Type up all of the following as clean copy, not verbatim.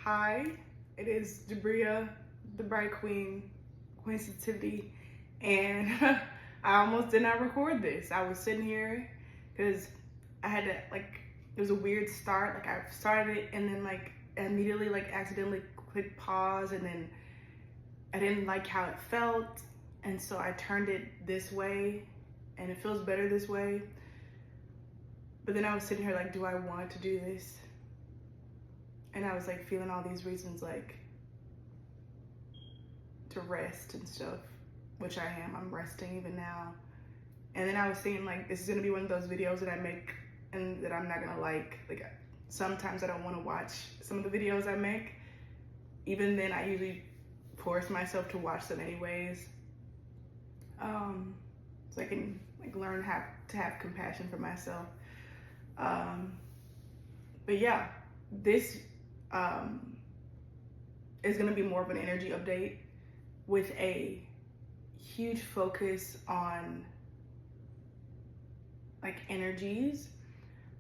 Hi, it is Jabria, the Bright Queen, Queen Sensitivity, and I almost did not record this. I was sitting here because I had to, it was a weird start. I started it and then immediately accidentally clicked pause, and then I didn't like how it felt, and so I turned it this way, and it feels better this way. But then I was sitting here do I want to do this? And I was feeling all these reasons to rest and stuff, which I am. I'm resting even now. And then I was thinking this is gonna be one of those videos that I make and that I'm not gonna like. Sometimes I don't want to watch some of the videos I make. Even then, I usually force myself to watch them anyways, so I can learn how to have compassion for myself. But yeah, this is going to be more of an energy update with a huge focus on energies.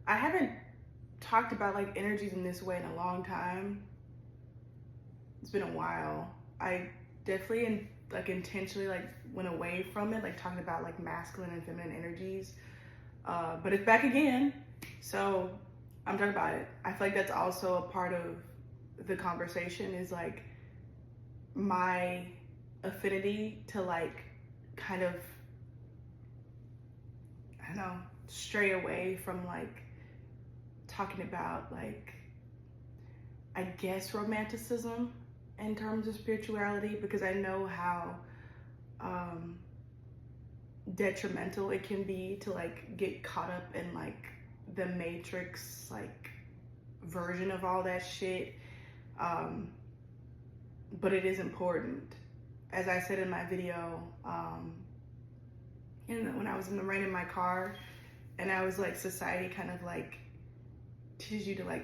I haven't talked about energies in this way in a long time. It's been a while. I definitely intentionally went away from it, talking about masculine and feminine energies, but it's back again, so I'm talking about it. I feel that's also a part of the conversation, is my affinity to kind of, I don't know, stray away from talking about I guess romanticism in terms of spirituality, because I know how detrimental it can be to get caught up in the Matrix version of all that shit. But it is important. As I said in my video, when I was in the rain in my car, and I was society kind of teaches you to I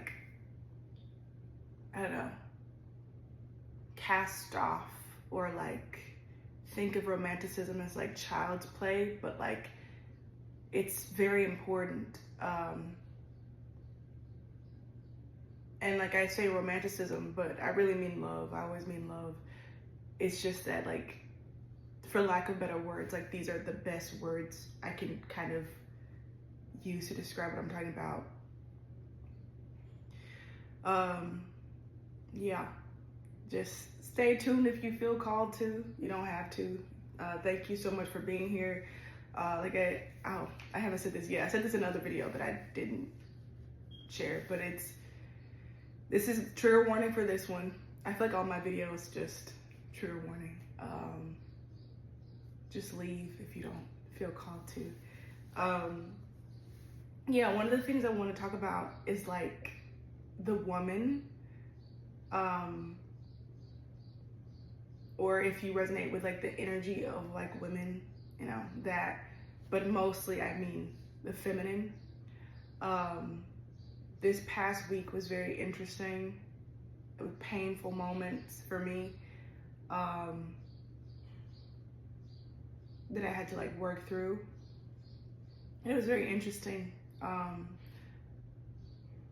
don't know, cast off or think of romanticism as child's play, but it's very important. And I say romanticism, but I really mean love. I always mean love. It's just that for lack of better words, these are the best words I can kind of use to describe what I'm talking about. Yeah, just stay tuned if you feel called to. You don't have to. Thank you so much for being here. I haven't said this yet. I said this in another video that I didn't share, but this is trigger warning for this one. I feel all my videos just trigger warning. Just leave if you don't feel called to. Yeah, one of the things I want to talk about is the woman, or if you resonate with the energy of women, that, but mostly I mean the feminine. This past week was very interesting. It was painful moments for me, that I had to work through. It was very interesting.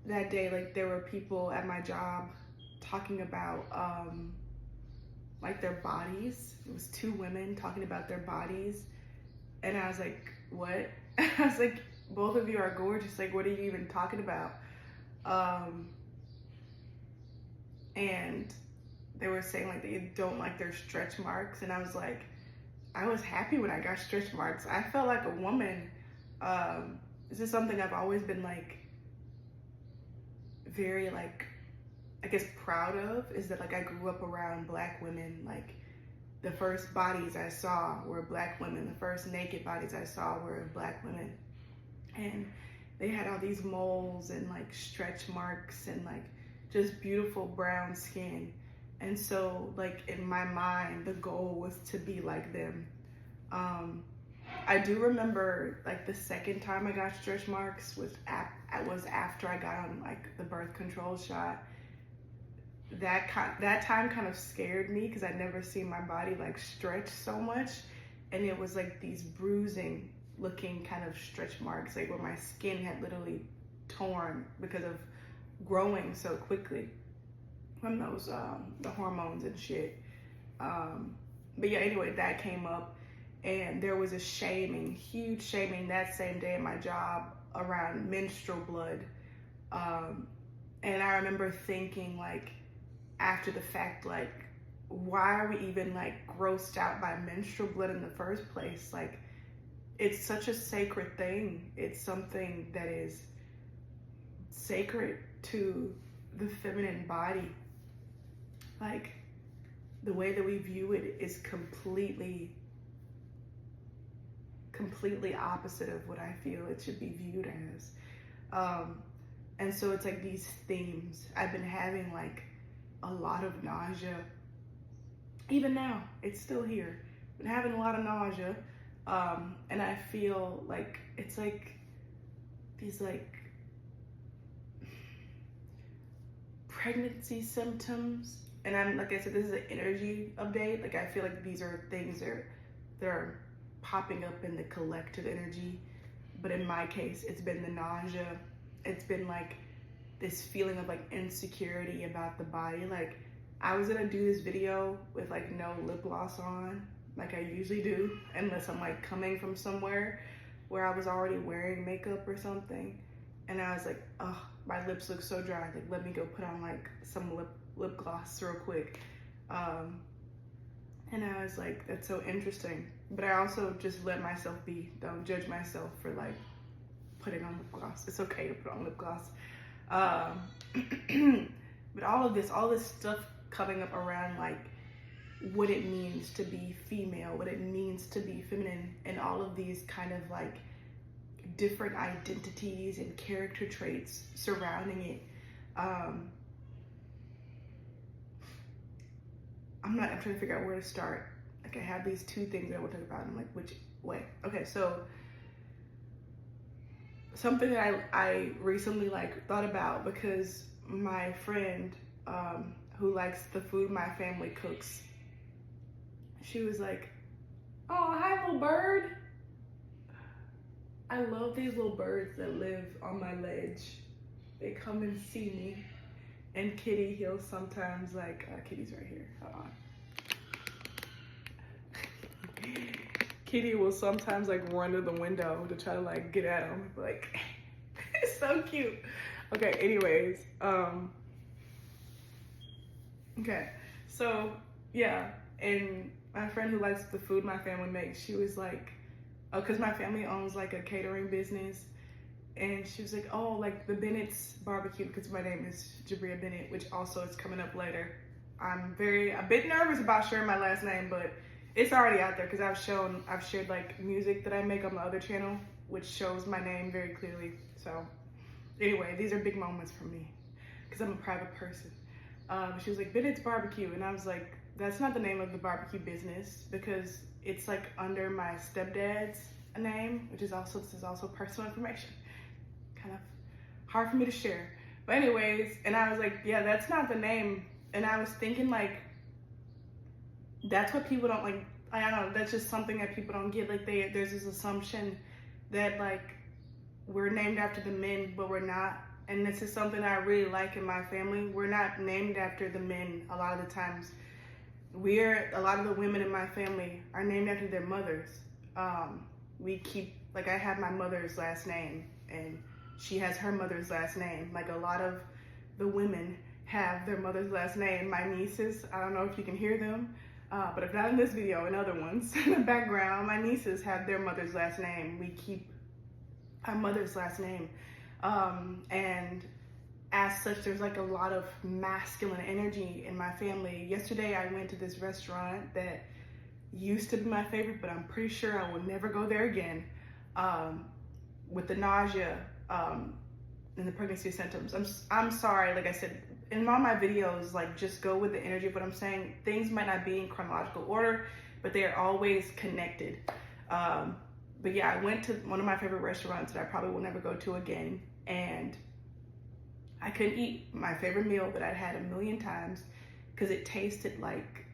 That day, there were people at my job talking about their bodies. It was two women talking about their bodies, and I was what? I was both of you are gorgeous. What are you even talking about? And they were saying they don't like their stretch marks, and I was I was happy when I got stretch marks. I felt like a woman. This is something I've always been very I guess proud of, is that I grew up around Black women. The first bodies I saw were Black women. The first naked bodies I saw were Black women, and they had all these moles and stretch marks and just beautiful brown skin. And so in my mind, the goal was to be like them. I do remember the second time I got stretch marks was after I got on the birth control shot. That time kind of scared me, because I'd never seen my body stretch so much, and it was these bruising looking kind of stretch marks, where my skin had literally torn because of growing so quickly. from those the hormones and shit. But yeah, anyway, that came up, and there was a shaming, huge shaming that same day at my job around menstrual blood. And I remember thinking, like, after the fact, like, why are we even like grossed out by menstrual blood in the first place? Like, it's such a sacred thing. It's something that is sacred to the feminine body. Like, the way that we view it is completely opposite of what I feel it should be viewed as. And so it's like these themes. I've been having like a lot of nausea. Even now, it's still here. Been having a lot of nausea. And I feel like it's like these like pregnancy symptoms. And I'm, like I said, this is an energy update. Like, I feel like these are things that are popping up in the collective energy. But in my case, it's been the nausea. It's been like this feeling of like insecurity about the body. Like, I was gonna do this video with like no lip gloss on, like I usually do, unless I'm like coming from somewhere where I was already wearing makeup or something. And I was like, oh, my lips look so dry. Like, let me go put on like some lip gloss real quick. And I was like, that's so interesting. But I also just let myself be. Don't judge myself for like putting on lip gloss. It's okay to put on lip gloss. But all this stuff coming up around like what it means to be female, what it means to be feminine, and all of these kind of like different identities and character traits surrounding it. I'm trying to figure out where to start. Like, I have these two things that I want to talk about. I'm like, which way? Okay, so something that I recently like thought about, because my friend who likes the food my family cooks, she was like, oh, hi little bird. I love these little birds that live on my ledge. They come and see me. And Kitty, he'll sometimes like, Kitty's right here, hold on. Kitty will sometimes like run to the window to try to like get at him. Like, it's so cute. Okay, anyways, okay, so yeah, and my friend who likes the food my family makes, she was like, oh, cause my family owns like a catering business. And she was like, oh, like the Bennett's barbecue, because my name is Jabria Bennett, which also is coming up later. I'm a bit nervous about sharing my last name, but it's already out there because I've shared like music that I make on my other channel, which shows my name very clearly. So anyway, these are big moments for me because I'm a private person. She was like, Bennett's barbecue. And I was like, that's not the name of the barbecue business, because it's like under my stepdad's name, this is also personal information. Kind of hard for me to share. But anyways, and I was like, yeah, that's not the name. And I was thinking like, that's what people don't like, I don't know, that's just something that people don't get. Like, there's this assumption that like we're named after the men, but we're not. And this is something I really like in my family. We're not named after the men a lot of the times. A lot of the women in my family are named after their mothers. Like, I have my mother's last name, and she has her mother's last name. Like, a lot of the women have their mother's last name. My nieces, I don't know if you can hear them, but if not in this video, in other ones in the background, my nieces have their mother's last name. We keep our mother's last name. And as such, there's like a lot of masculine energy in my family. Yesterday, I went to this restaurant that used to be my favorite, but I'm pretty sure I will never go there again. With the nausea and the pregnancy symptoms. I'm sorry, like I said, in all my videos, like, just go with the energy of what I'm saying. Things might not be in chronological order, but they are always connected. But yeah, I went to one of my favorite restaurants that I probably will never go to again, and I couldn't eat my favorite meal that I'd had a million times because it tasted like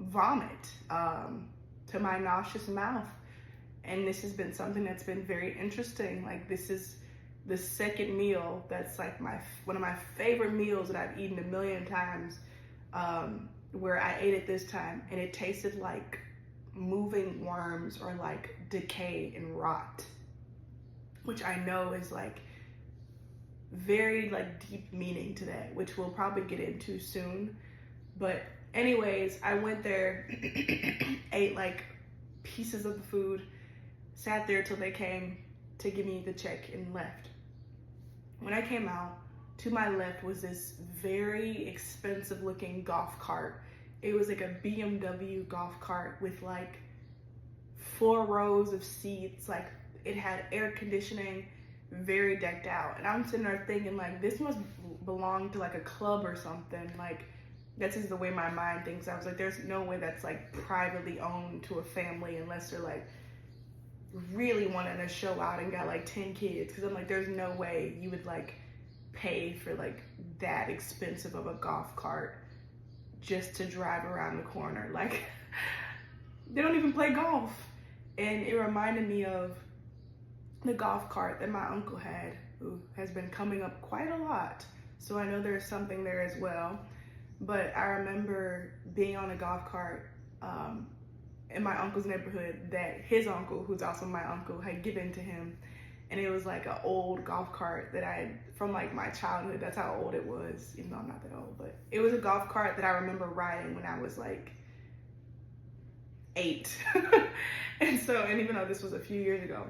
vomit to my nauseous mouth. And this has been something that's been very interesting. Like, this is the second meal that's like one of my favorite meals that I've eaten a million times, where I ate it this time, and it tasted like moving worms or like decay and rot, which I know is like very like deep meaning to that, which we'll probably get into soon. But anyways, I went there, ate like pieces of the food, sat there till they came to give me the check and left. When I came out, to my left was this very expensive looking golf cart. It was like a BMW golf cart with like 4 rows of seats. Like it had air conditioning, very decked out. And I'm sitting there thinking like, this must belong to like a club or something. Like that's just the way my mind thinks. I was like, there's no way that's like privately owned to a family unless they're like really wanting to show out and got like 10 kids. Cause I'm like, there's no way you would like pay for like that expensive of a golf cart just to drive around the corner. Like they don't even play golf. And it reminded me of the golf cart that my uncle had, who has been coming up quite a lot. So I know there's something there as well. But I remember being on a golf cart in my uncle's neighborhood that his uncle, who's also my uncle, had given to him. And it was like an old golf cart that I had from like my childhood. That's how old it was, even though I'm not that old. But it was a golf cart that I remember riding when I was like 8. And even though this was a few years ago.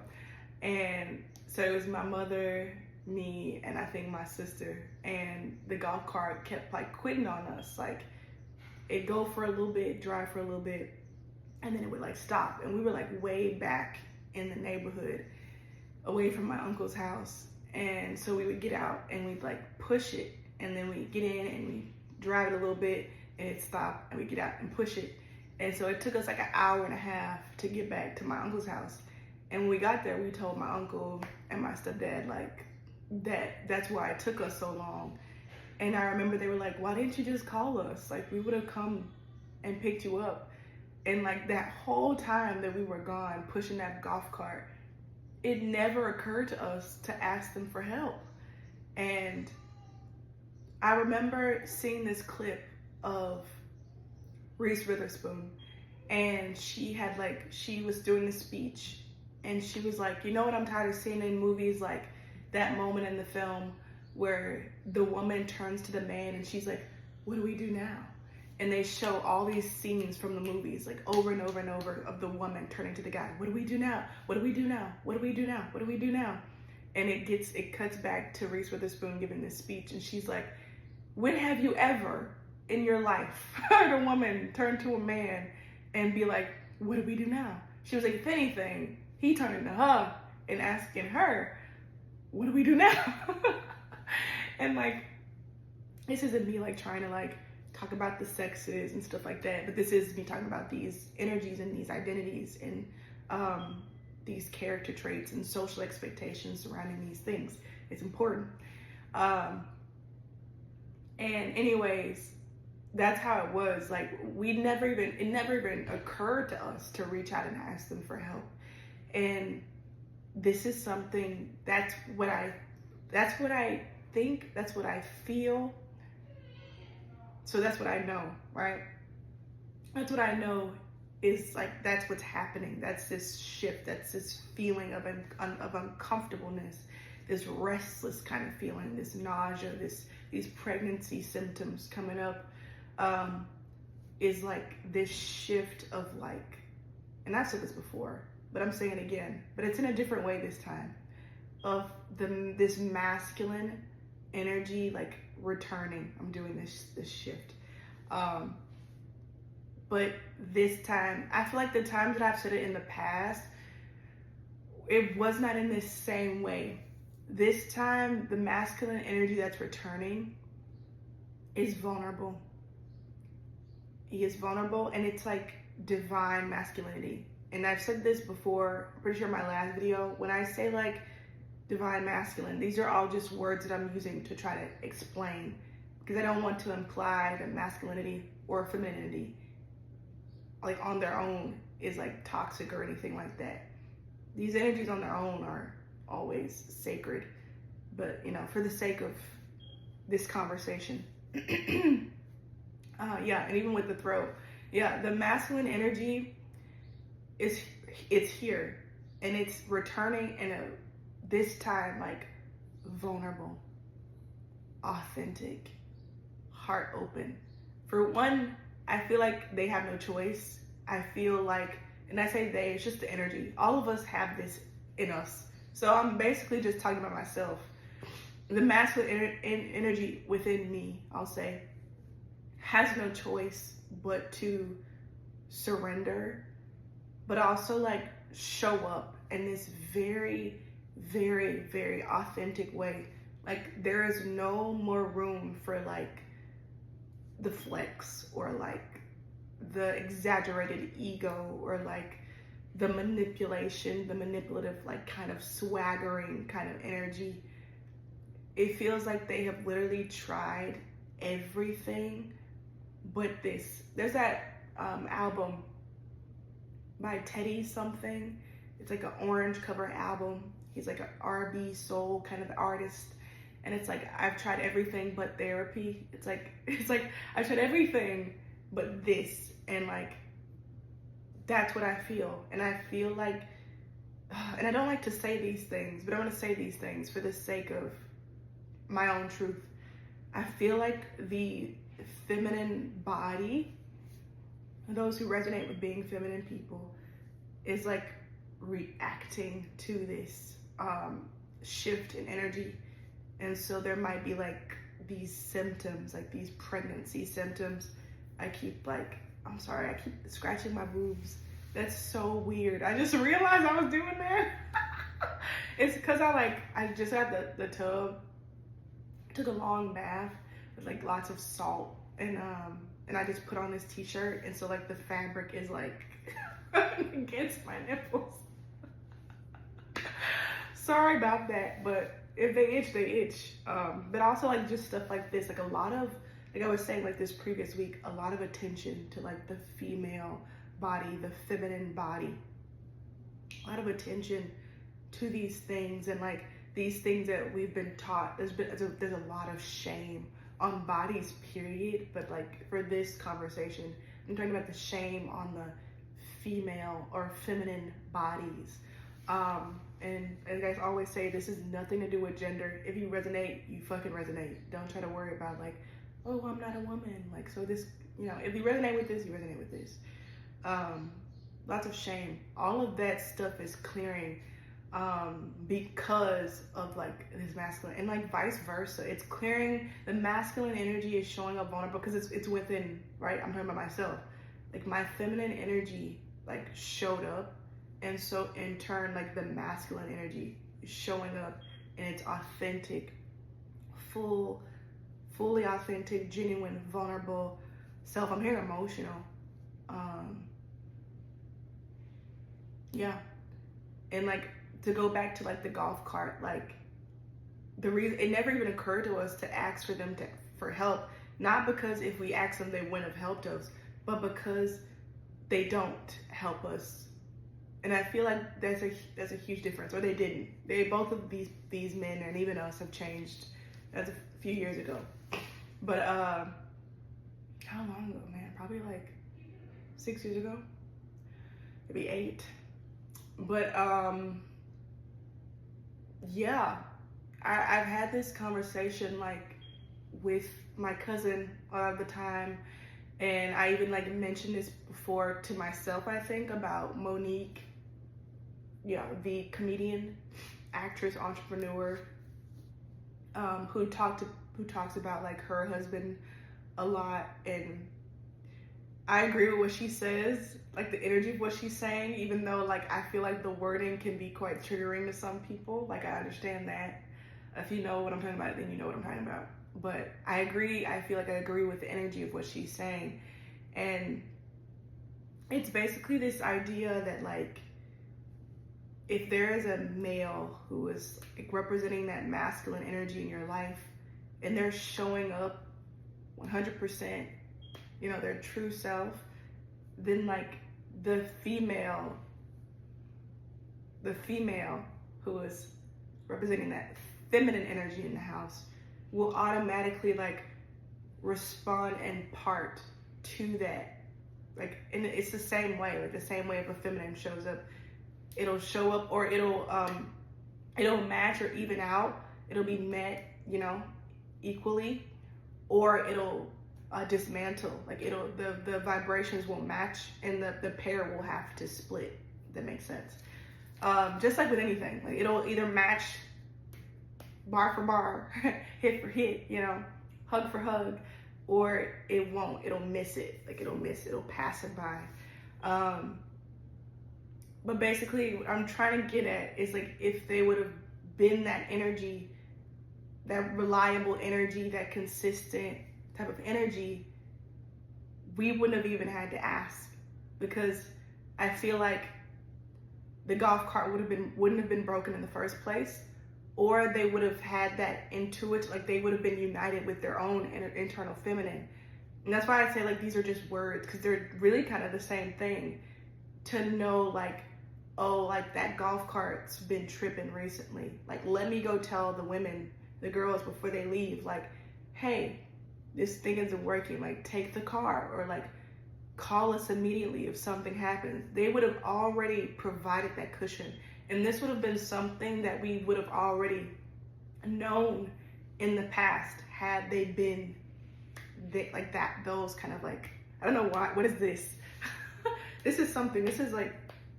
And so it was my mother, me, and I think my sister. And the golf cart kept like quitting on us. Like it'd go for a little bit, drive for a little bit, and then it would like stop. And we were like way back in the neighborhood, away from my uncle's house. And so we would get out and we'd like push it, and then we'd get in and we drive it a little bit and it'd stop, and we'd get out and push it. And so it took us like an hour and a half to get back to my uncle's house. And when we got there, we told my uncle and my stepdad like that's why it took us so long. And I remember they were like, why didn't you just call us? Like we would have come and picked you up. And like that whole time that we were gone pushing that golf cart, it never occurred to us to ask them for help. And I remember seeing this clip of Reese Witherspoon, and she was doing the speech, and she was like, you know what I'm tired of seeing in movies, like that moment in the film where the woman turns to the man and she's like, what do we do now? And they show all these scenes from the movies, like over and over and over, of the woman turning to the guy. What do we do now? What do we do now? What do we do now? What do we do now? And it cuts back to Reese Witherspoon giving this speech, and she's like, when have you ever in your life heard a woman turn to a man and be like, what do we do now? She was like, if anything, he turned to her and asking her, what do we do now? And like, this isn't me like trying to like talk about the sexes and stuff like that, but this is me talking about these energies and these identities and these character traits and social expectations surrounding these things. It's important. And anyways, that's how it was. Like it never even occurred to us to reach out and ask them for help. And this is something, that's what I think, that's what I feel. So that's what I know, right? That's what I know is like, that's what's happening. That's this shift. That's this feeling of uncomfortableness, this restless kind of feeling, this nausea, these pregnancy symptoms coming up, is like this shift of like, and I've said this before, but I'm saying it again, but it's in a different way this time, of this masculine energy like returning. I'm doing this shift, but this time I feel like the times that I've said it in the past, it was not in this same way. This time the masculine energy that's returning is vulnerable. He is vulnerable, and it's like divine masculinity. And I've said this before, I'm pretty sure in my last video, when I say like divine masculine, these are all just words that I'm using to try to explain, because I don't want to imply that masculinity or femininity like on their own is like toxic or anything like that. These energies on their own are always sacred. but for the sake of this conversation. Yeah, and even with the throat, yeah, the masculine energy it's here, and it's returning in this time like vulnerable, authentic, heart open. For one, I feel like they have no choice. I feel like, and I say they, it's just the energy. All of us have this in us. So I'm basically just talking about myself. The masculine energy within me, I'll say, has no choice but to surrender, but also like show up in this very, very, very authentic way. Like there is no more room for like the flex or like the exaggerated ego or like the manipulation, the manipulative, like kind of swaggering kind of energy. It feels like they have literally tried everything but this. There's that album by Teddy something. It's like an orange cover album. He's like an R&B soul kind of artist. And it's like, I've tried everything but therapy. It's like I've tried everything but this. And like, that's what I feel. And I feel like, and I don't like to say these things, but I want to say these things for the sake of my own truth. I feel like the feminine body, those who resonate with being feminine people, is like reacting to this shift in energy. And so there might be like these symptoms, like these pregnancy symptoms. I keep scratching my boobs. That's so weird. I just realized I was doing that. It's because I just had the tub. Took a long bath with like lots of salt, and I just put on this t-shirt, and so like the fabric is like against my nipples. Sorry about that, but if they itch, they itch. But also like just stuff like this, like a lot of, like I was saying like this previous week, a lot of attention to like the female body, the feminine body, a lot of attention to these things, and like these things that we've been taught. There's a lot of shame on bodies, period. But like for this conversation, I'm talking about the shame on the female or feminine bodies. And as guys always say, this is nothing to do with gender. If you resonate, you fucking resonate. Don't try to worry about like, oh, I'm not a woman. Like, so this, if you resonate with this, you resonate with this. Lots of shame. All of that stuff is clearing because of like this masculine, and like vice versa. It's clearing. The masculine energy is showing up vulnerable because it's within, right? I'm talking about myself. Like my feminine energy like showed up, and so in turn like the masculine energy is showing up in its authentic, fully authentic, genuine, vulnerable self. I'm here emotional. Yeah. And like to go back to like the golf cart, like the reason it never even occurred to us to ask for them for help, not because if we asked them they wouldn't have helped us, but because they don't help us. And I feel like there's a huge difference, or they didn't. Both of these men and even us have changed. That's a few years ago. But how long ago, man? Probably like 6 years ago, maybe 8. But yeah, I've had this conversation like with my cousin a lot of the time, and I even like mentioned this before to myself, I think, about Monique, the comedian, actress, entrepreneur, who talks about like her husband a lot. And I agree with what she says, like the energy of what she's saying, even though like I feel like the wording can be quite triggering to some people. Like I understand that. If you know what I'm talking about, then you know what I'm talking about. But I agree. I feel like I agree with the energy of what she's saying. And it's basically this idea that like, if there is a male who is like representing that masculine energy in your life, and they're showing up 100%, their true self, then like the female who is representing that feminine energy in the house will automatically like respond and part to that. Like, and it's the same way, like the same way if a feminine shows up, it'll show up, or it'll match or even out. It'll be met, you know, equally, or it'll dismantle. Like the vibrations won't match, and the pair will have to split. If that makes sense. Just like with anything, like it'll either match bar for bar, hit for hit, you know, hug for hug, or it won't. It'll miss it. Like it'll pass it by. But basically what I'm trying to get at is like, if they would have been that energy, that reliable energy, that consistent type of energy, we wouldn't have even had to ask, because I feel like the golf cart wouldn't have been broken in the first place, or they would have had that intuitive, like they would have been united with their own internal feminine. And that's why I say like these are just words, because they're really kind of the same thing. To know like, oh, like that golf cart's been tripping recently. Like, let me go tell the women, the girls, before they leave, like, hey, this thing isn't working. Like, take the car, or like call us immediately if something happens. They would have already provided that cushion. And this would have been something that we would have already known in the past, had they been like that, those kind of like, I don't know why, what is this? This is something, this is like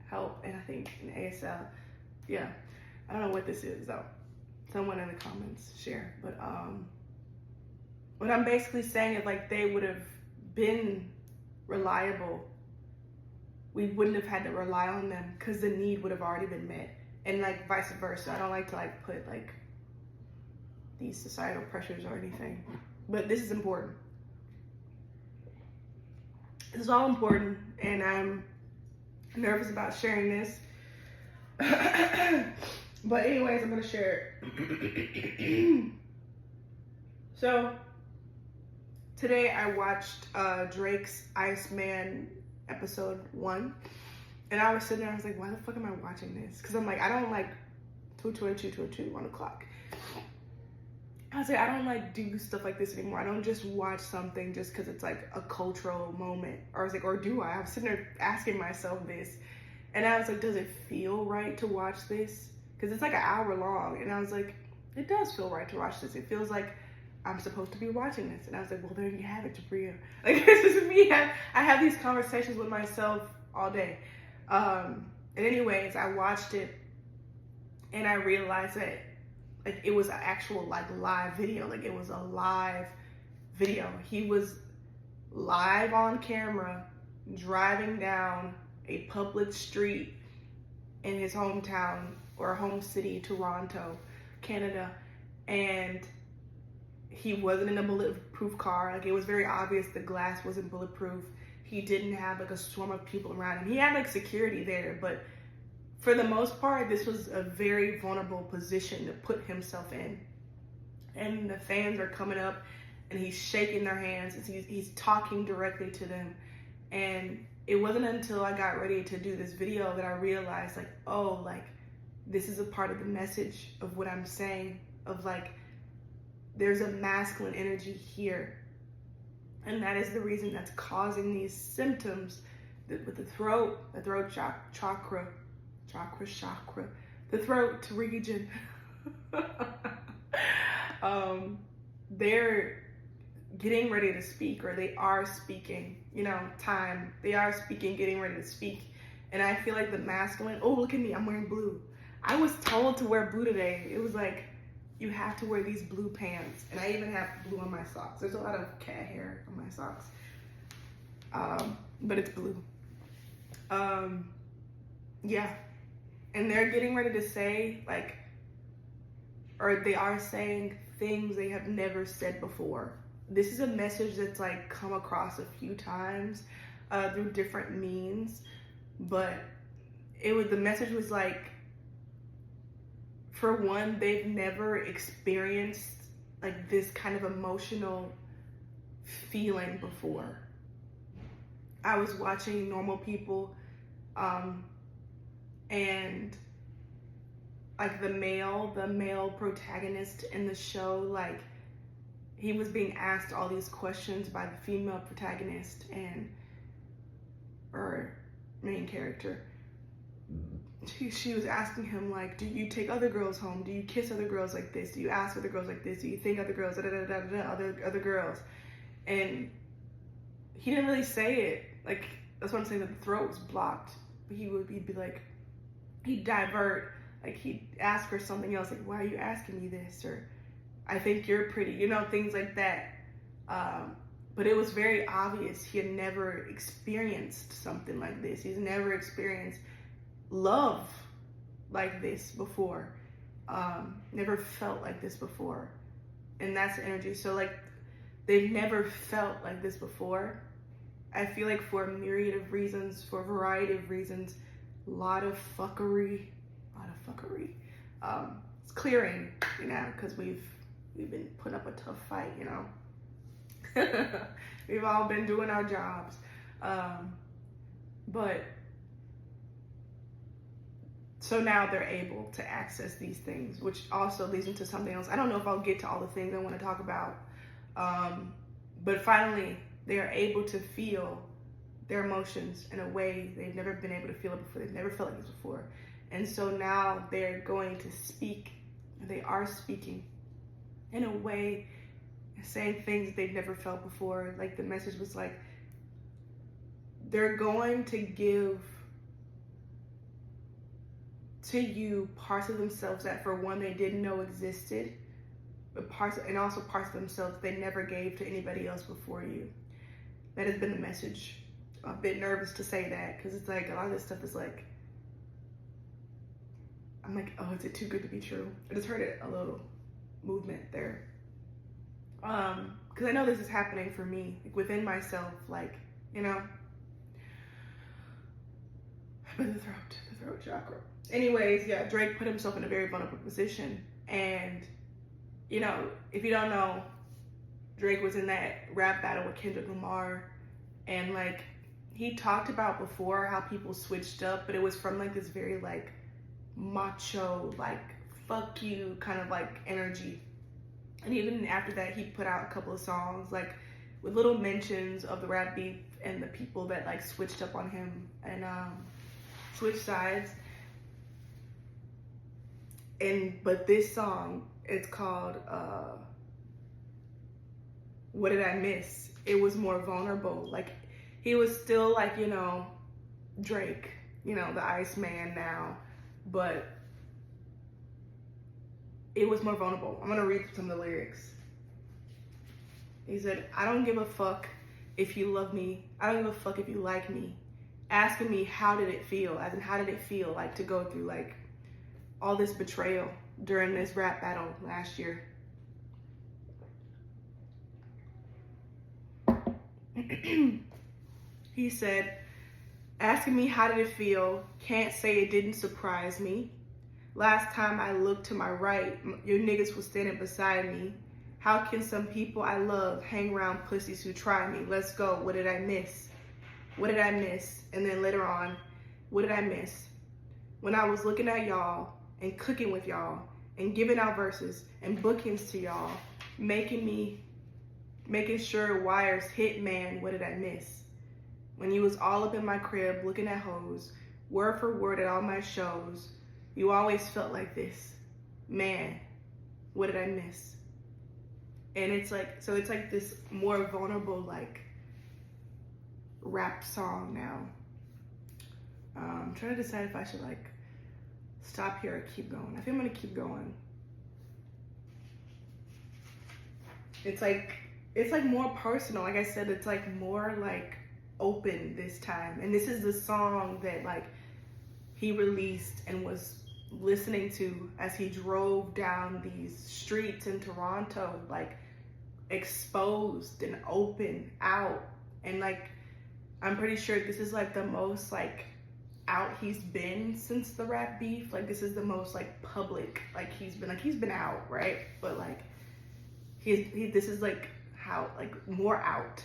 help, and I think in ASL, yeah, I don't know what this is though. Someone in the comments share. But what I'm basically saying is like, they would have been reliable. We wouldn't have had to rely on them, because the need would have already been met. And like vice versa. I don't like to like put like these societal pressures or anything, but this is important. This is all important, and I'm nervous about sharing this. But anyways, I'm gonna share it. So today I watched Drake's Iceman episode 1, and I was sitting there, I was like, why the fuck am I watching this? Because I'm like, I don't like 222, 1 o'clock. I was like, I don't like do stuff like this anymore. I don't just watch something just because it's like a cultural moment. Or I was like, or do I? I was sitting there asking myself this, and I was like, does it feel right to watch this? Because it's like an hour long, and I was like, it does feel right to watch this. It feels like I'm supposed to be watching this. And I was like, well, there you have it, Jabria. Like, this is me. I have these conversations with myself all day. And anyways, I watched it, and I realized that like it was an actual like live video. Like, it was a live video. He was live on camera driving down a public street in his hometown or home city, Toronto, Canada, and he wasn't in a bulletproof car. Like, it was very obvious the glass wasn't bulletproof. He didn't have like a swarm of people around him. He had like security there, but for the most part, this was a very vulnerable position to put himself in. And the fans are coming up, and he's shaking their hands, and he's talking directly to them. And it wasn't until I got ready to do this video that I realized, like, oh, like, this is a part of the message of what I'm saying, of like, there's a masculine energy here. And that is the reason that's causing these symptoms with the throat chakra, the throat region. They're getting ready to speak, or they are speaking, you know, they are speaking, getting ready to speak. And I feel like the masculine, oh, look at me, I'm wearing blue. I was told to wear blue today. It was like, you have to wear these blue pants. And I even have blue on my socks. There's a lot of cat hair on my socks. But it's blue. Yeah. And they're getting ready to say, like, or they are saying things they have never said before. This is a message that's like come across a few times through different means, but the message was like, for one, they've never experienced like this kind of emotional feeling before. I was watching normal people, and like the male protagonist in the show, like he was being asked all these questions by the female protagonist and or main character. She was asking him, like, do you take other girls home? Do you kiss other girls like this? Do you ask other girls like this? Do you think other girls, other girls? And he didn't really say it. Like, that's what I'm saying, that the throat was blocked. But he'd be like, he'd divert. Like, he'd ask her something else, like, why are you asking me this? Or, I think you're pretty, you know, things like that. But it was very obvious he had never experienced something like this. He's never experienced love like this before. Never felt like this before. And that's the energy. So, like, they've never felt like this before. I feel like for a myriad of reasons, for a variety of reasons, a lot of fuckery. It's clearing, you know, because we've been putting up a tough fight, you know. We've all been doing our jobs. But so now they're able to access these things, which also leads into something else. I don't know if I'll get to all the things I want to talk about. But finally, they are able to feel their emotions in a way they've never been able to feel it before. They've never felt like this before. And so now they're going to speak. They are speaking in a way, saying things they've never felt before. Like, the message was like, they're going to give to you parts of themselves that, for one, they didn't know existed, but parts of themselves they never gave to anybody else before you. That has been the message. I'm a bit nervous to say that, because it's like a lot of this stuff is like, I'm like, oh, is it too good to be true? I just heard a little movement there. Because I know this is happening for me, like, within myself, like, you know. But the throat chakra. Anyways, yeah, Drake put himself in a very vulnerable position. And, you know, if you don't know, Drake was in that rap battle with Kendrick Lamar. And, like, he talked about before how people switched up, but it was from, like, this very, like, macho, like, fuck you kind of, like, energy. And even after that, he put out a couple of songs, like, with little mentions of the rap beef and the people that, like, switched up on him and switched sides. But this song, it's called What Did I Miss? It was more vulnerable. Like, he was still, like, you know, Drake, you know, the Iceman now, but it was more vulnerable. I'm gonna read some of the lyrics. He said, I don't give a fuck if you love me. I don't give a fuck if you like me. Asking me, how did it feel? As in, how did it feel, like, to go through, like, all this betrayal during this rap battle last year. He said, asking me how did it feel, can't say it didn't surprise me. Last time I looked to my right, your niggas was standing beside me. How can some people I love hang around pussies who try me? Let's go, what did I miss? What did I miss? And then later on, what did I miss? When I was looking at y'all and cooking with y'all and giving out verses and bookings to y'all, making sure wires hit, man, what did I miss? When you was all up in my crib looking at hoes, word for word at all my shows, you always felt like this. Man, what did I miss? And it's like, so it's like this more vulnerable, like, rap song now. I'm trying to decide if I should, like, stop here or keep going. I think I'm gonna keep going. It's like more personal. Like I said, it's like more like open this time. And this is the song that, like, he released and was listening to as he drove down these streets in Toronto, like, exposed and open out. And, like, I'm pretty sure this is, like, the most, like, out he's been since the rap beef. Like, this is the most, like, public, like, he's been out, right? But, like, this is, like, how, like, more out.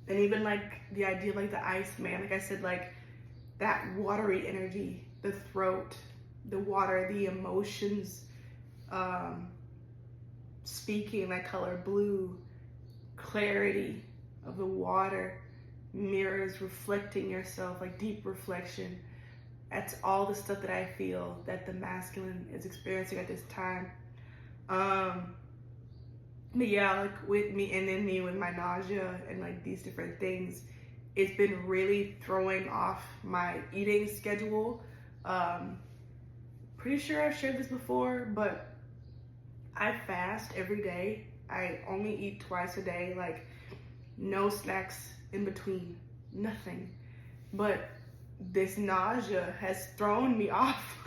And even, like, the idea of, like, the Iceman, like I said, like, that watery energy the throat, the water, the emotions, speaking that color blue, clarity of the water, mirrors reflecting yourself, like deep reflection. That's all the stuff that I feel that the masculine is experiencing at this time. But yeah, like with me and then me with my nausea and like these different things, it's been really throwing off my eating schedule. Pretty sure I've shared this before, but I fast every day. I only eat twice a day, like no snacks in between, nothing. But this nausea has thrown me off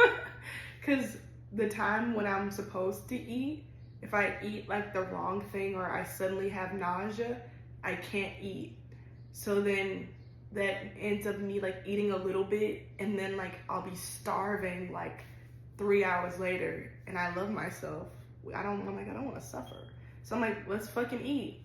because the time when I'm supposed to eat, if I eat like the wrong thing or I suddenly have nausea, I can't eat. So then that ends up me like eating a little bit and then like I'll be starving like 3 hours later, and I love myself. I don't want to suffer. So I'm like, let's fucking eat.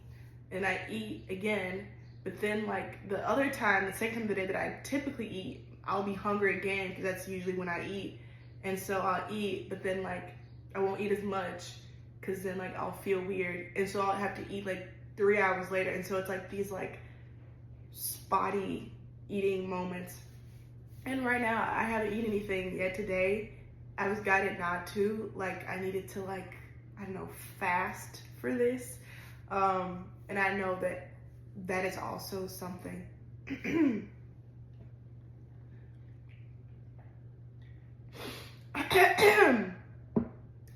And I eat again, but then like the other time, the second time of the day that I typically eat, I'll be hungry again because that's usually when I eat. And so I'll eat, but then like I won't eat as much because then like I'll feel weird. And so I'll have to eat like 3 hours later. And so it's like these like spotty eating moments. And right now I haven't eaten anything yet today. I was guided not to, like I needed to like, I don't know, fast for this. And I know that that is also something.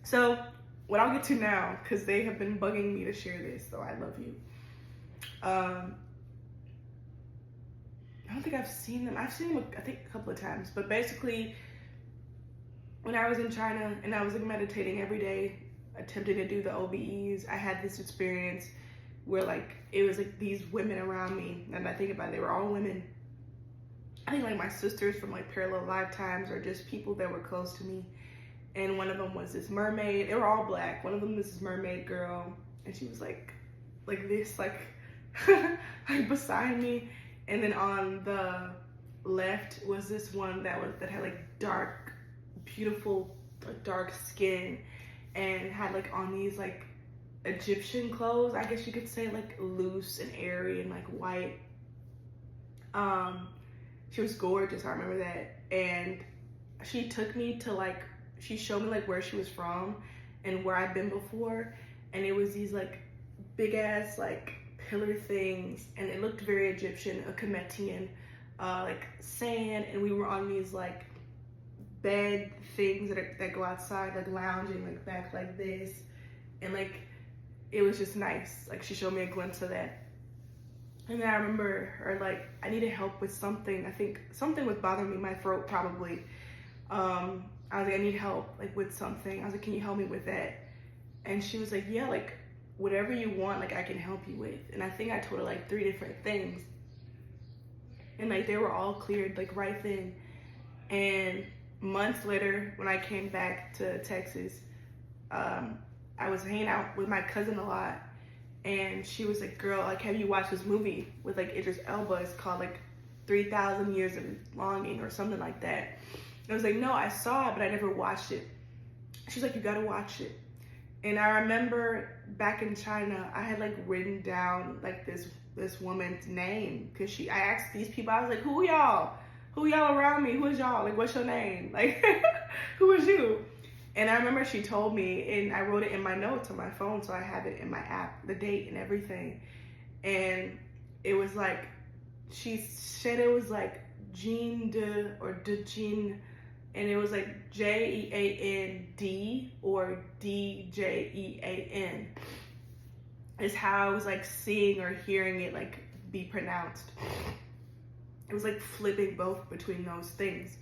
So what I'll get to now, because they have been bugging me to share this, so I love you. I don't think I've seen them. I've seen them, I think, a couple of times. But basically, when I was in China and I was like meditating every day, attempting to do the OBEs, I had this experience where like it was like these women around me, and I think about it, they were all women. I think like my sisters from like parallel lifetimes or just people that were close to me. And one of them was this mermaid. They were all black. One of them was this mermaid girl, and she was like this, like like beside me. And then on the left was this one that had like dark, beautiful, dark skin, and had like on these like Egyptian clothes, I guess you could say, like loose and airy and like white. She was gorgeous, I remember that. And she took me to like, she showed me like where she was from and where I'd been before, and it was these like big ass like pillar things, and it looked very Egyptian, a Cometian, like sand, and we were on these like bed things that go outside, like lounging like back like this, and like it was just nice. Like she showed me a glimpse of that. And then I remember her like, I needed help with something. I think something was bothering me, my throat probably. I was like, I need help like with something. I was like, can you help me with that? And she was like, yeah, like whatever you want, like I can help you with. And I think I told her like 3 different things. And like they were all cleared like right then. And months later, when I came back to Texas, I was hanging out with my cousin a lot, and she was like, girl, like, have you watched this movie with like Idris Elba? It's called like 3,000 Years of Longing or something like that. And I was like, no, I saw it, but I never watched it. She's like, you gotta watch it. And I remember back in China, I had like written down like this woman's name, because I asked these people, I was like, who y'all? Who y'all around me? Who is y'all? Like, what's your name? Like, who is you? And I remember she told me, and I wrote it in my notes on my phone, so I have it in my app, the date and everything. And it was like, she said it was like Jean de, or de Jean, and it was like Jeand or Djean is how I was like seeing or hearing it like be pronounced. It was like flipping both between those things.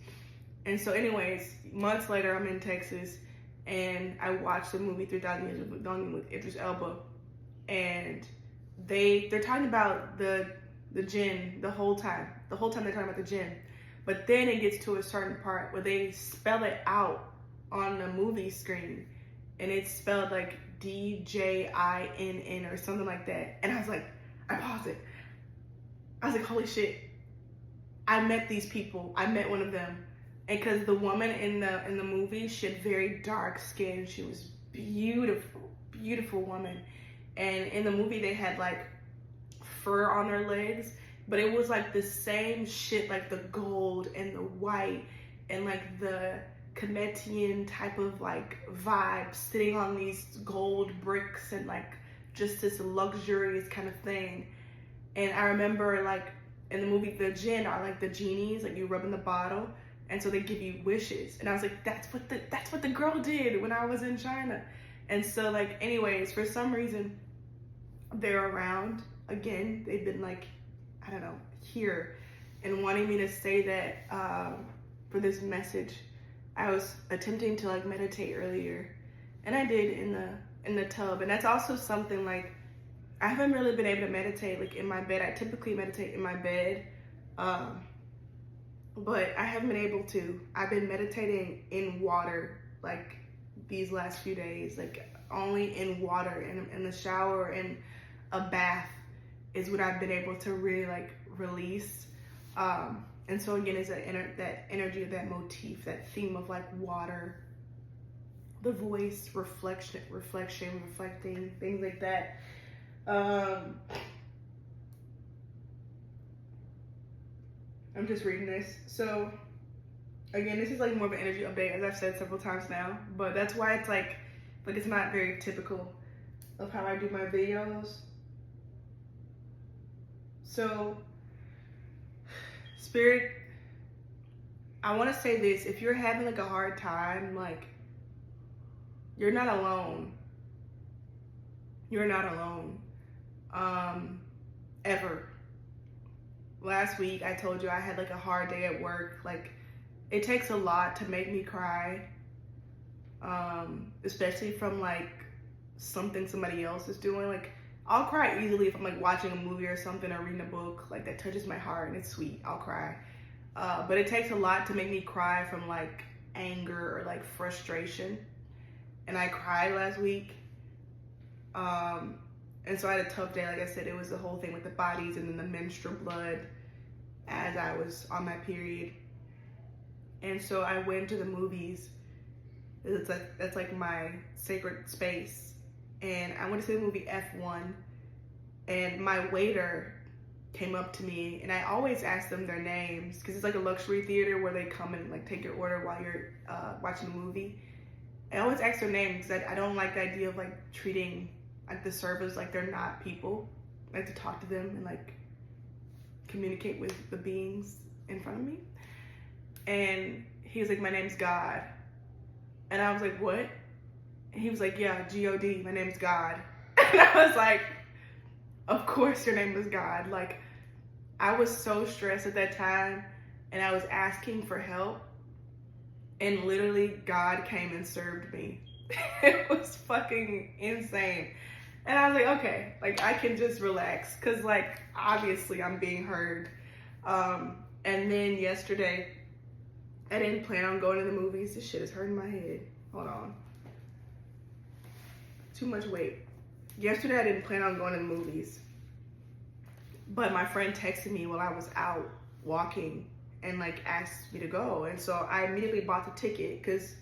And so anyways, months later, I'm in Texas, and I watched the movie 3,000 Years of Longing with Idris Elba, and they're talking about the jinn the whole time. The whole time they're talking about the jinn. But then it gets to a certain part where they spell it out on the movie screen, and it's spelled like Djinn or something like that. And I was like, I paused it. I was like, holy shit. I met these people. I met one of them. And because the woman in the movie, she had very dark skin. She was beautiful, beautiful woman. And in the movie, they had like fur on their legs, but it was like the same shit, like the gold and the white and like the Canadian type of like vibe, sitting on these gold bricks and like just this luxurious kind of thing. And I remember like in the movie, the jinn are like the genies, like you rub in the bottle, and so they give you wishes. And I was like, that's what the girl did when I was in China. And so like, anyways, for some reason, they're around again. They've been like, I don't know, here, and wanting me to say that for this message. I was attempting to like meditate earlier, and I did in the tub. And that's also something like, I haven't really been able to meditate like in my bed. I typically meditate in my bed, but I haven't been able to. I've been meditating in water like these last few days, like only in water, in the shower, and a bath is what I've been able to really like release. And so again, it's that energy, that motif, that theme of like water, the voice, reflection, reflecting, things like that. I'm just reading this. So again, this is like more of an energy update, as I've said several times now, but that's why it's like it's not very typical of how I do my videos. So Spirit, I want to say this: if you're having like a hard time, like, you're not alone. You're not alone. Ever. Last week I told you I had like a hard day at work. Like, it takes a lot to make me cry, especially from like something somebody else is doing. Like, I'll cry easily if I'm like watching a movie or something, or reading a book like that touches my heart and it's sweet. I'll cry. But it takes a lot to make me cry from like anger or like frustration. And I cried last week. And so I had a tough day. Like I said, it was the whole thing with the bodies and then the menstrual blood as I was on my period. And so I went to the movies. That's like my sacred space. And I went to see the movie F1, and my waiter came up to me, and I always ask them their names because it's like a luxury theater where they come and like take your order while you're watching the movie. I always ask their names because I don't like the idea of like treating like the servers like they're not people. I like to talk to them and like communicate with the beings in front of me. And he was like, my name's God. And I was like, what? And he was like, yeah, G-O-D, my name's God. And I was like, of course your name is God. Like, I was so stressed at that time, and I was asking for help, and literally God came and served me. It was fucking insane. And I was like, okay, like I can just relax, because like obviously I'm being heard. And then yesterday, I didn't plan on going to the movies. This shit is hurting my head. Hold on. Too much weight. Yesterday I didn't plan on going to the movies, but my friend texted me while I was out walking and like asked me to go, and so I immediately bought the ticket because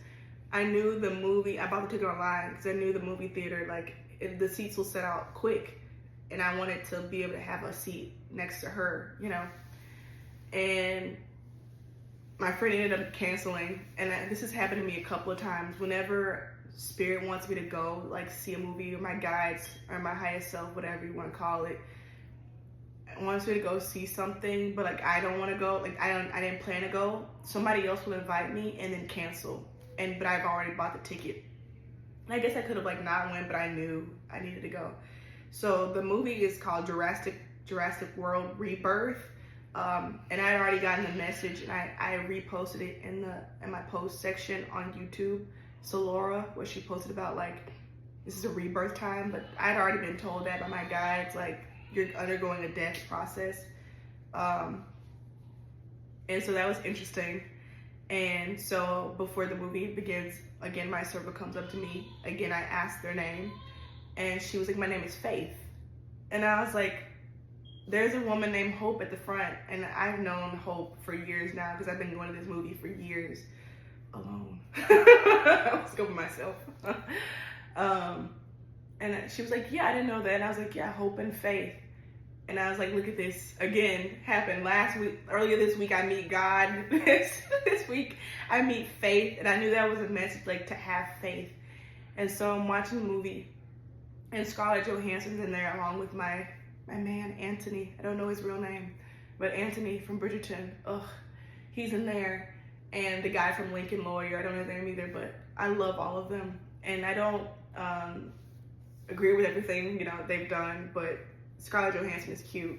I knew the movie. I bought the ticket online because I knew the movie theater, like the seats will set out quick, and I wanted to be able to have a seat next to her, you know. And my friend ended up canceling, and this has happened to me a couple of times. Whenever Spirit wants me to go, like, see a movie, or my guides, or my highest self, whatever you want to call it, wants me to go see something, but like I don't want to go, like I didn't plan to go, somebody else will invite me and then cancel, but I've already bought the ticket. And I guess I could have like not went, but I knew I needed to go. So the movie is called Jurassic World Rebirth, and I had already gotten the message, and I reposted it in my post section on YouTube. So Laura, where she posted about like, this is a rebirth time, but I'd already been told that by my guides, like, you're undergoing a death process. And so that was interesting. And so before the movie begins, again, my server comes up to me. Again, I asked their name, and she was like, my name is Faith. And I was like, there's a woman named Hope at the front, and I've known Hope for years now because I've been going to this movie for years alone. I was going myself. And she was like, yeah, I didn't know that. And I was like, yeah, hope and faith. And I was like, look at this again, happened last week. Earlier this week, I meet God. This week, I meet faith. And I knew that was a message, like, to have faith. And so I'm watching the movie, and Scarlett Johansson's in there along with my man, Anthony. I don't know his real name, but Anthony from Bridgerton. Ugh, he's in there. And the guy from Lincoln Lawyer, I don't know his name either, but I love all of them. And I don't agree with everything, you know, they've done, but Scarlett Johansson is cute.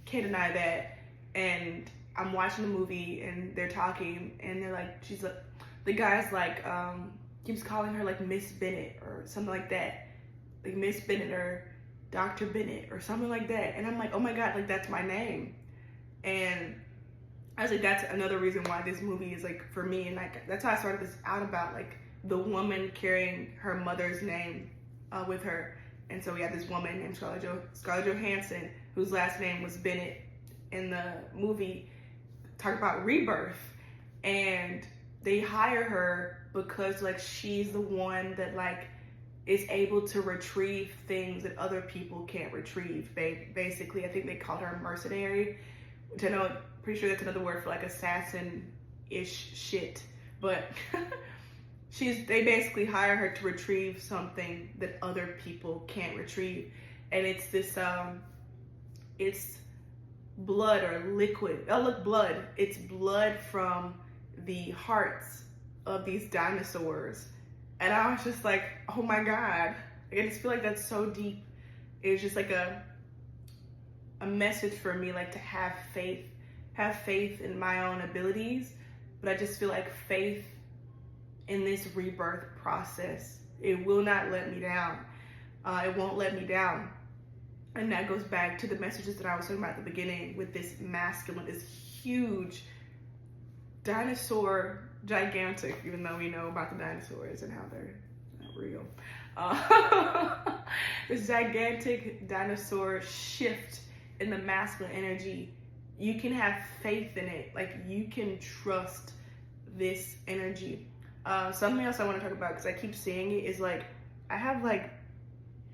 Can't deny that. And I'm watching the movie, and they're talking, and they're like, the guy's like, keeps calling her like Miss Bennett or something like that. Like Miss Bennett or Dr. Bennett or something like that. And I'm like, oh my God, like that's my name. And I was like, that's another reason why this movie is like for me. And like, that's how I started this out about like the woman carrying her mother's name with her. And so we had this woman named Scarlett Johansson, whose last name was Bennett in the movie, talk about rebirth. And they hire her because like she's the one that like is able to retrieve things that other people can't retrieve. Basically, I think they called her a mercenary, which I know, pretty sure that's another word for like assassin-ish shit. But they basically hire her to retrieve something that other people can't retrieve. And it's this, it's blood or liquid. Oh, look, blood. It's blood from the hearts of these dinosaurs. And I was just like, oh my God. Like, I just feel like that's so deep. It's just like a message for me, like to have faith in my own abilities. But I just feel like faith in this rebirth process, it will not let me down. It won't let me down. And that goes back to the messages that I was talking about at the beginning with this masculine, this huge dinosaur, gigantic, even though we know about the dinosaurs and how they're not real. This gigantic dinosaur shift in the masculine energy, you can have faith in it. Like, you can trust this energy. Something else I want to talk about, because I keep seeing it, is like, I have like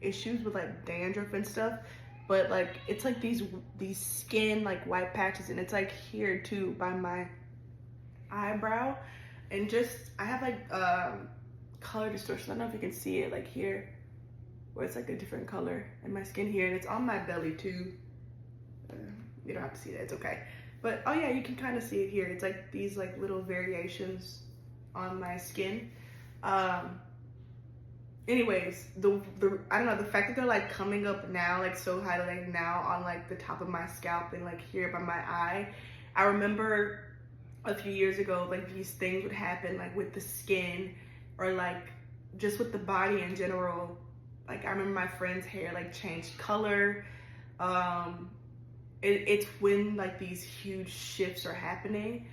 issues with like dandruff and stuff, but like it's like these skin like white patches, and it's like here too by my eyebrow, and just I have like color distortion. I don't know if you can see it, like here where it's like a different color in my skin here, and it's on my belly too. You don't have to see that, it's okay. But oh yeah, you can kind of see it here. It's like these like little variations on my skin. Anyways, the I don't know, the fact that they're like coming up now, like so highlighted now on like the top of my scalp and like here by my eye. I remember a few years ago, like these things would happen like with the skin or like just with the body in general. Like I remember my friend's hair like changed color. It's when like these huge shifts are happening.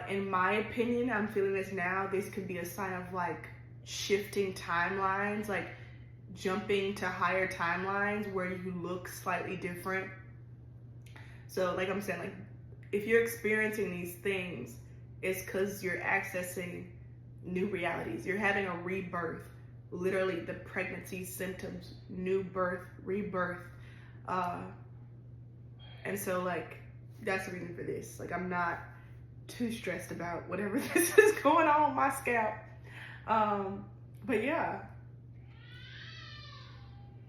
In my opinion, I'm feeling this now, this could be a sign of like shifting timelines, like jumping to higher timelines where you look slightly different. So like I'm saying, like if you're experiencing these things, it's because you're accessing new realities. You're having a rebirth, literally the pregnancy symptoms, new birth, rebirth. And so like, that's the reason for this. Like I'm not too stressed about whatever this is going on my scalp. But yeah,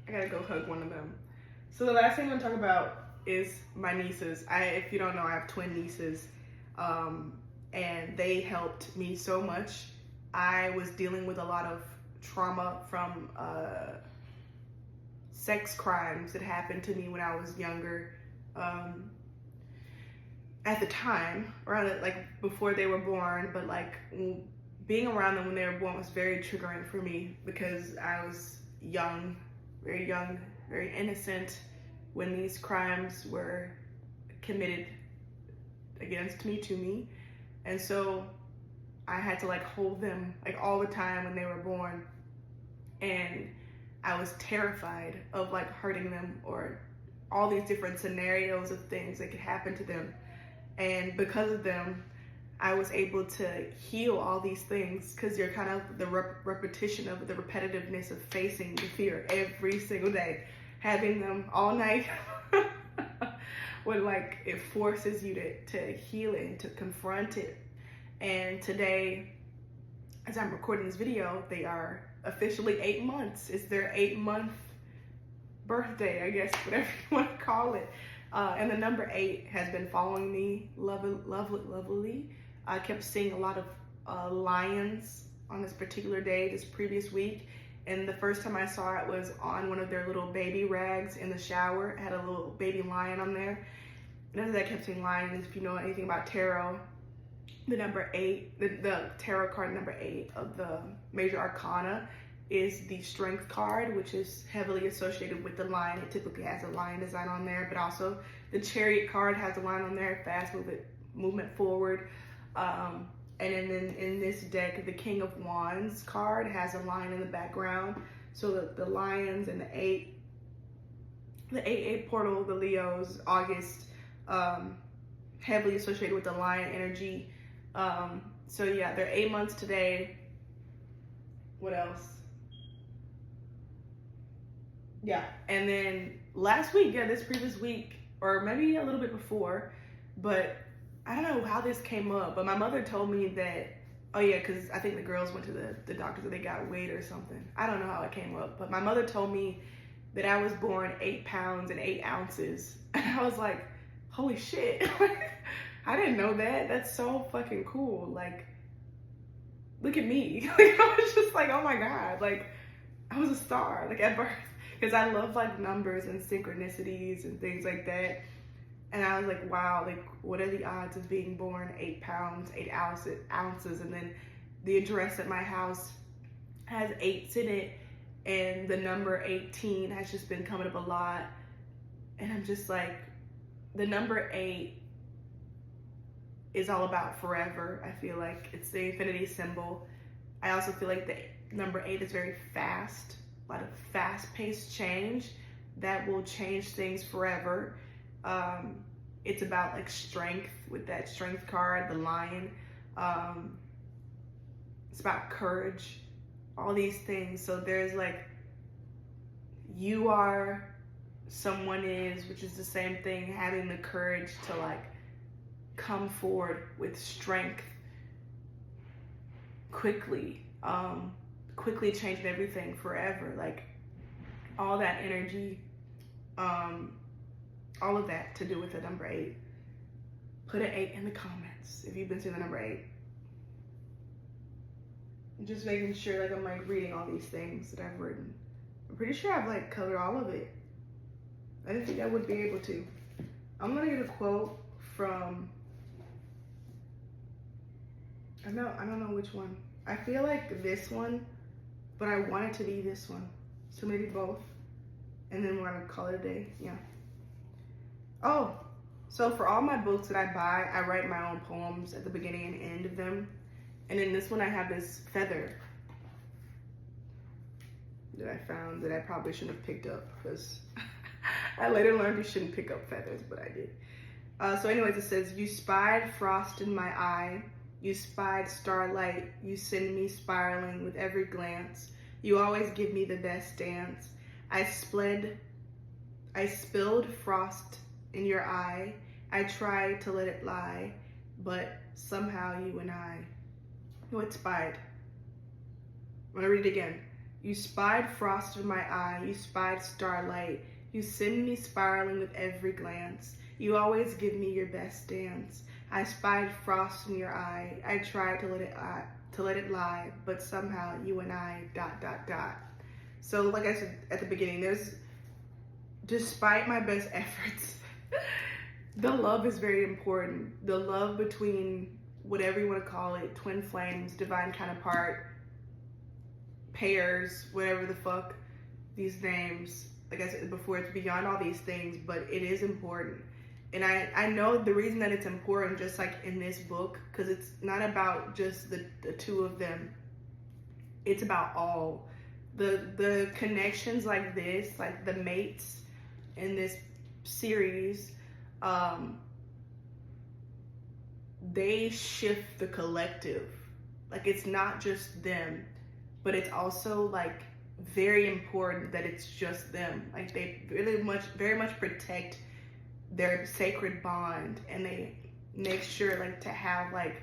I gotta go hug one of them. So the last thing I'm gonna talk about is my nieces. If you don't know, I have twin nieces, and they helped me so much. I was dealing with a lot of trauma from sex crimes that happened to me when I was younger. At the time, around like before they were born, but like being around them when they were born was very triggering for me because I was young, very innocent when these crimes were committed against me, to me. And so I had to like hold them like all the time when they were born. And I was terrified of like hurting them or all these different scenarios of things that could happen to them. And because of them, I was able to heal all these things, because you're kind of the repetition of the repetitiveness of facing the fear every single day, having them all night. When like it forces you to heal it and to confront it. And today, as I'm recording this video, they are officially 8 months. It's their 8-month birthday, I guess, whatever you want to call it. And the number 8 has been following me lovely. I kept seeing a lot of lions on this particular day, this previous week. And the first time I saw it was on one of their little baby rags in the shower. It had a little baby lion on there. And as I kept seeing lions, if you know anything about tarot, the number 8, the tarot card number 8 of the major arcana is the strength card, which is heavily associated with the lion. It typically has a lion design on there, but also the chariot card has a lion on there, fast movement forward. And then in this deck, the King of Wands card has a lion in the background. So the lions and the 8 portal, the Leos, August, heavily associated with the lion energy. So yeah, they're 8 months today. What else? Yeah, and then last week, this previous week, or maybe a little bit before, but I don't know how this came up, but my mother told me that, oh yeah, because I think the girls went to the doctor that they got weight or something. I don't know how it came up, but my mother told me that I was born 8 pounds and 8 ounces. And I was like, holy shit. I didn't know that. That's so fucking cool. Like, look at me. Like, I was just like, oh my God. Like, I was a star, like, at birth. Because I love, like, numbers and synchronicities and things like that. And I was like, wow, like, what are the odds of being born 8 pounds, 8 ounces? And then the address at my house has 8s in it. And the number 18 has just been coming up a lot. And I'm just like, the number 8 is all about forever. I feel like it's the infinity symbol. I also feel like the number 8 is very fast, a lot of fast-paced change that will change things forever. It's about like strength with that strength card, the lion. It's about courage, all these things. So there's like, you are, someone is, which is the same thing, having the courage to like come forward with strength quickly, quickly changing everything forever. Like all that energy, all of that to do with the number 8. Put an 8 in the comments if you've been seeing the number 8. Just making sure like I'm like reading all these things that I've written. I'm pretty sure I've like covered all of it. I didn't think I would be able to. I'm gonna get a quote from, I don't know which one. I feel like this one, but I want it to be this one. So maybe both. And then we're gonna call it a day, yeah. Oh, so for all my books that I buy, I write my own poems at the beginning and end of them. And in this one, I have this feather that I found that I probably shouldn't have picked up, because I later learned you shouldn't pick up feathers, but I did. So anyways, it says, you spied frost in my eye, you spied starlight, you send me spiraling with every glance, you always give me the best dance. I spilled frost in your eye, I tried to let it lie, but somehow you and I, what spied? I'm gonna read it again. You spied frost in my eye, you spied starlight, you send me spiraling with every glance, you always give me your best dance. I spied frost in your eye, I tried to let it lie, but somehow you and I, ... So like I said at the beginning, despite my best efforts, the love is very important. The love between whatever you want to call it, twin flames, divine counterpart, pairs, whatever the fuck, these names, like I said before, it's beyond all these things, but it is important. And I know the reason that it's important, just like in this book, because it's not about just the two of them. It's about all. The connections like this, like the mates in this series, they shift the collective. Like, it's not just them, but it's also like very important that it's just them. Like, they very much protect their sacred bond, and they make sure like to have like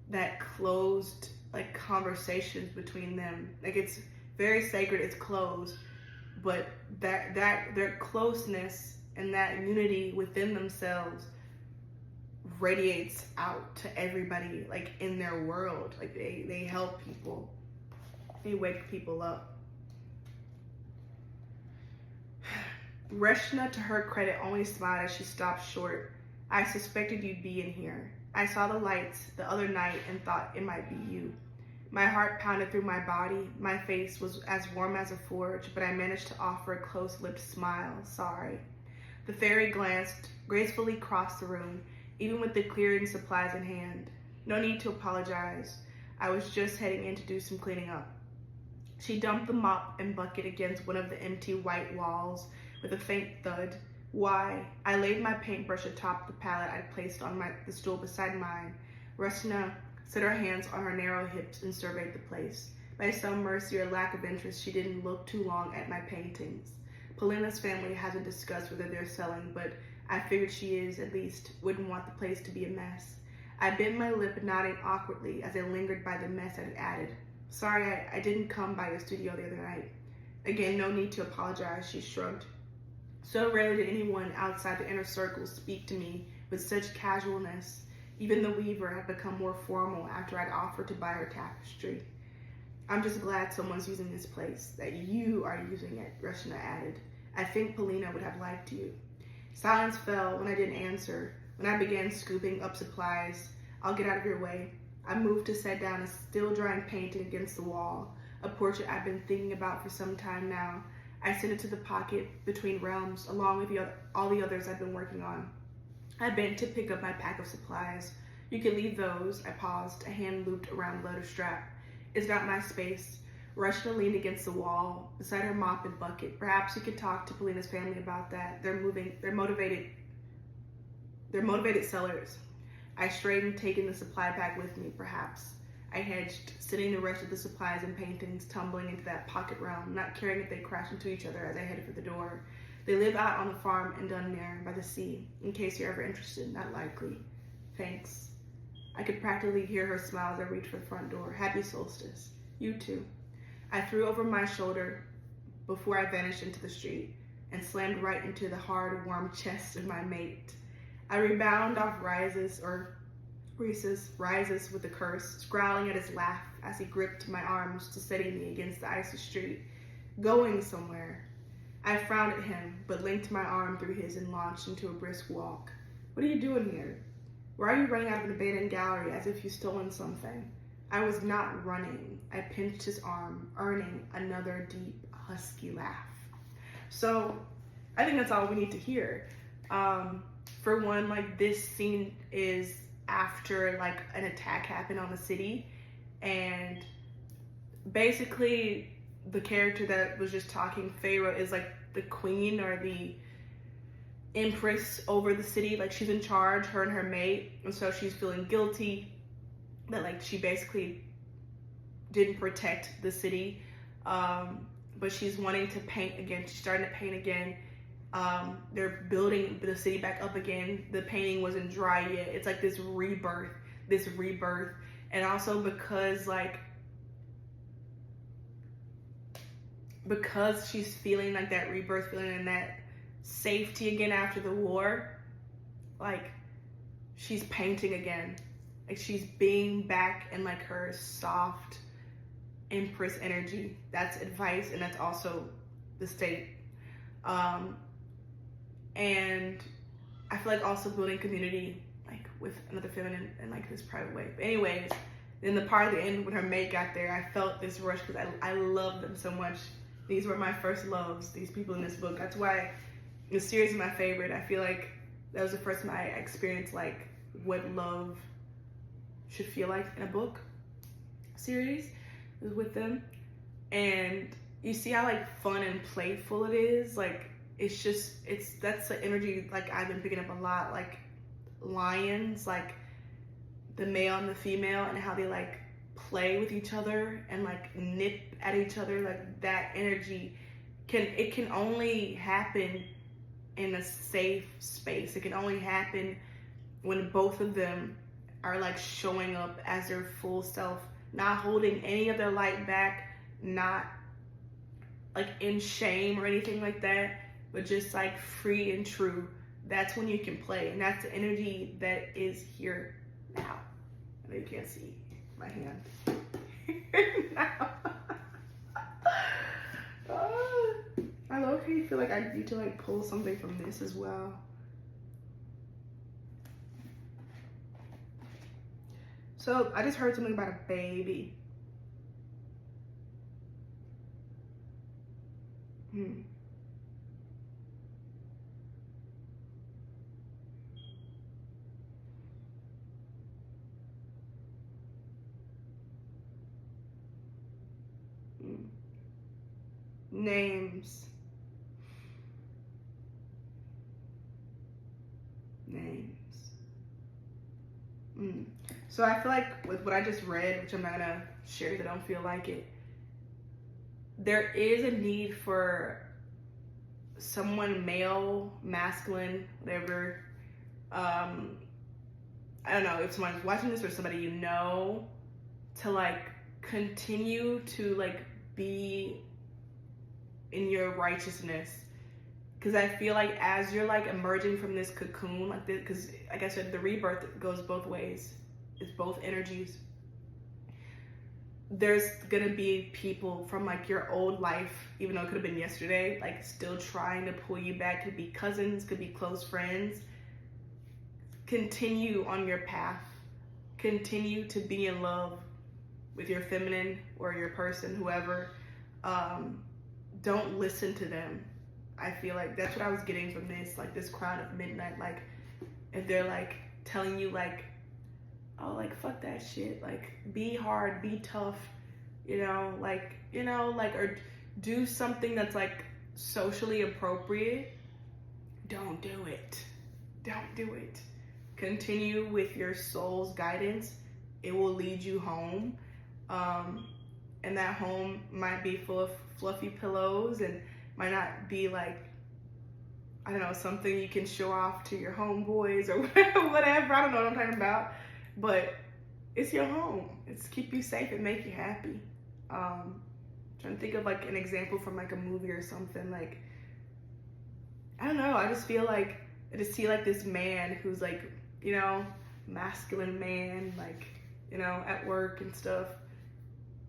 that closed like conversations between them. Like, it's very sacred, it's closed, but that their closeness and that unity within themselves radiates out to everybody like in their world. Like, they help people, they wake people up. Reshna, to her credit, only smiled as she stopped short. I suspected you'd be in here. I saw the lights the other night and thought it might be you. My heart pounded through my body. My face was as warm as a forge, but I managed to offer a close-lipped smile. Sorry. The fairy glanced, gracefully crossed the room, even with the clearing supplies in hand. No need to apologize. I was just heading in to do some cleaning up. She dumped the mop and bucket against one of the empty white walls with a faint thud. Why? I laid my paintbrush atop the pallet I'd placed on the stool beside mine. Reshna set her hands on her narrow hips and surveyed the place. By some mercy or lack of interest, she didn't look too long at my paintings. Polina's family hasn't discussed whether they're selling, but I figured she is, at least, wouldn't want the place to be a mess. I bit my lip, nodding awkwardly as I lingered by the mess I'd added. Sorry, I didn't come by your studio the other night. Again, no need to apologize, she shrugged. So rarely did anyone outside the inner circle speak to me with such casualness. Even the weaver had become more formal after I'd offered to buy her tapestry. I'm just glad someone's using this place, that you are using it, Reshna added. I think Polina would have liked you. Silence fell when I didn't answer. When I began scooping up supplies, I'll get out of your way. I moved to set down a still-drying painting against the wall, a portrait I've been thinking about for some time now. I sent it to the pocket between realms, along with all the others I've been working on. I bent to pick up my pack of supplies. You can leave those. I paused, a hand looped around the leather strap. It's not my space. Reshna leaned against the wall, beside her mop and bucket. Perhaps you could talk to Polina's family about that. They're motivated sellers. I straightened, taking the supply pack with me, perhaps. I hedged, sending the rest of the supplies and paintings tumbling into that pocket realm, not caring if they crashed into each other as I headed for the door. They live out on the farm in Dunmere, by the sea, in case you're ever interested. Not likely. Thanks. I could practically hear her smile as I reached for the front door. Happy solstice. You too. I threw over my shoulder before I vanished into the street and slammed right into the hard, warm chest of my mate. I rebounded off Rises with a curse, growling at his laugh as he gripped my arms to steady me against the icy street. Going somewhere. I frowned at him, but linked my arm through his and launched into a brisk walk. What are you doing here? Why are you running out of an abandoned gallery as if you've stolen something? I was not running. I pinched his arm, earning another deep, husky laugh. So, I think that's all we need to hear. For one, like, this scene is after like an attack happened on the city, and basically the character that was just talking, Pharaoh, is like the queen or the empress over the city. Like, she's in charge, her and her mate, and so she's feeling guilty that like she basically didn't protect the city, but she's wanting to paint again. She's starting to paint again. They're building the city back up again. The painting wasn't dry yet. It's like this rebirth. And also because she's feeling like that rebirth feeling and that safety again after the war, like, she's painting again. Like, she's being back in like her soft empress energy. That's advice, and that's also the state. And I feel like also building community, like, with another feminine in like this private way. But anyways, in the part at the end when her mate got there, I felt this rush because I love them so much. These were my first loves, these people in this book. That's why the series is my favorite. I feel like that was the first time I experienced like what love should feel like in a book series. It was with them. And you see how like fun and playful it is. Like, it's just, that's the energy like I've been picking up a lot, like lions, like the male and the female, and how they like play with each other and like nip at each other. Like that energy can only happen in a safe space. It can only happen when both of them are like showing up as their full self, not holding any of their light back, not like in shame or anything like that, but just like free and true. That's when you can play, and that's the energy that is here now. I know you can't see my hand. Now. I low-key feel like I need to like pull something from this as well. So I just heard something about a baby. Names. So I feel like with what I just read, which I'm not gonna share because I don't feel like it, there is a need for someone male, masculine, whatever. I don't know if someone's watching this or somebody you know, to like continue to like be in your righteousness. Because I feel like as you're like emerging from this cocoon, like this, because like I said, the rebirth goes both ways. It's both energies. There's gonna be people from like your old life, even though it could have been yesterday, like still trying to pull you back. Could be cousins, could be close friends. Continue on your path. Continue to be in love with your feminine or your person, whoever. Don't listen to them. I feel like that's what I was getting from this, like this crowd of midnight. Like if they're like telling you like, oh, like fuck that shit, like be hard, be tough, like, or do something that's like socially appropriate. Don't do it. Don't do it. Continue with your soul's guidance. It will lead you home. And that home might be full of fluffy pillows and might not be like, I don't know, something you can show off to your homeboys or whatever. I don't know what I'm talking about. But it's your home. It's keep you safe and make you happy. Trying to think of like an example from like a movie or something. Like, I don't know. I just feel like I just see like this man who's like, masculine man, like, at work and stuff.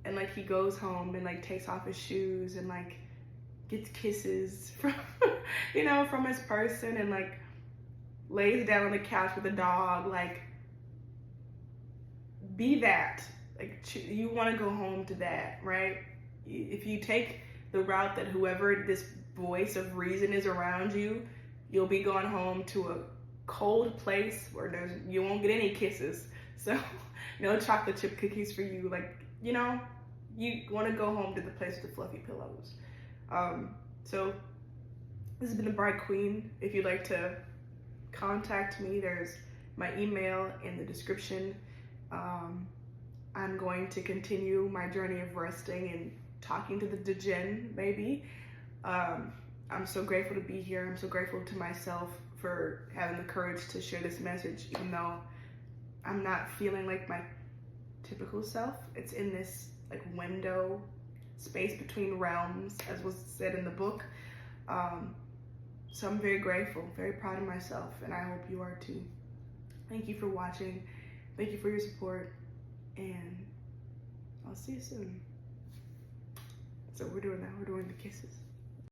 And like he goes home and like takes off his shoes and like gets kisses from, from his person and like lays down on the couch with a dog. Like, be that. Like, you want to go home to that, right? If you take the route that whoever this voice of reason is around you, you'll be going home to a cold place where you won't get any kisses. So, no chocolate chip cookies for you. Like, you want to go home to the place with the fluffy pillows. So this has been the Bright Queen. If you'd like to contact me, there's my email in the description. I'm going to continue my journey of resting and talking to the Jinn, maybe. I'm so grateful to be here. I'm so grateful to myself for having the courage to share this message, even though I'm not feeling like my typical self. It's in this like window space between realms, as was said in the book. So I'm very grateful, very proud of myself, and I hope you are too. Thank you for watching. Thank you for your support, and I'll see you soon. So we're doing the kisses.